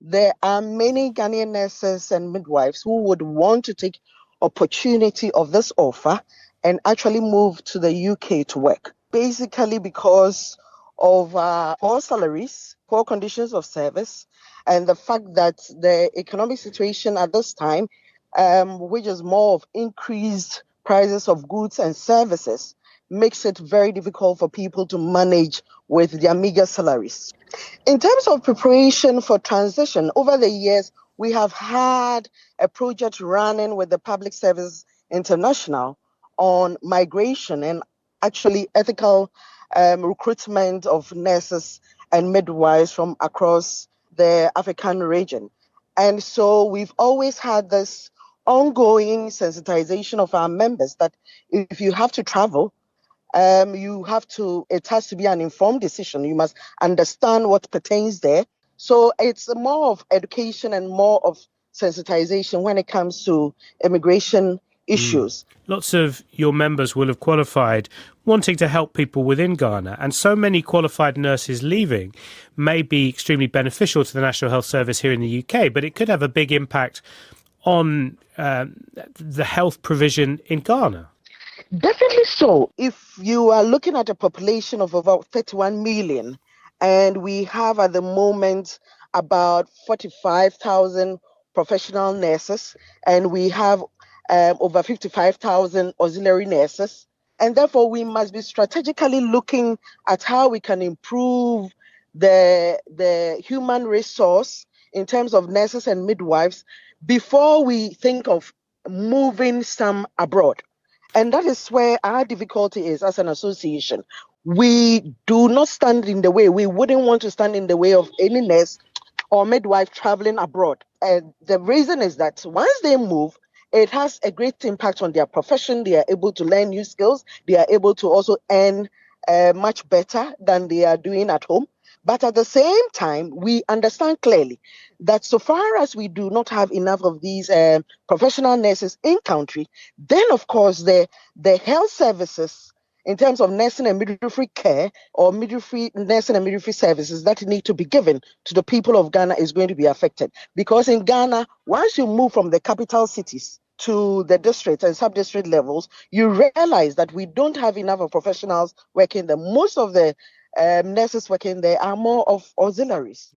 there are many Ghanaian nurses and midwives who would want to take opportunity of this offer and actually move to the UK to work. Basically because of poor salaries, poor conditions of service, and the fact that the economic situation at this time, which is more of increased prices of goods and services, makes it very difficult for people to manage with their meager salaries. In terms of preparation for transition, over the years, we have had a project running with the Public Service International on migration and actually ethical recruitment of nurses and midwives from across the African region. And so we've always had this ongoing sensitization of our members that if you have to travel, it has to be an informed decision. You must understand what pertains there. So it's more of education and more of sensitization when it comes to immigration issues. Lots of your members will have qualified wanting to help people within Ghana, and so many qualified nurses leaving may be extremely beneficial to the National Health Service here in the UK, but it could have a big impact on the health provision in Ghana. Definitely so. If you are looking at a population of about 31 million, and we have at the moment about 45,000 professional nurses, and we have over 55,000 auxiliary nurses, and therefore we must be strategically looking at how we can improve the human resource in terms of nurses and midwives before we think of moving some abroad. And that is where our difficulty is as an association. We do not stand in the way. We wouldn't want to stand in the way of any nurse or midwife traveling abroad. And the reason is that once they move, it has a great impact on their profession. They are able to learn new skills. They are able to also earn much better than they are doing at home. But at the same time, we understand clearly that so far as we do not have enough of these professional nurses in country, then of course the health services in terms of nursing and midwifery care or nursing and midwifery services that need to be given to the people of Ghana is going to be affected. Because in Ghana, once you move from the capital cities to the district and sub-district levels, you realize that we don't have enough of professionals working there. Most of the nurses working there are more of auxiliaries.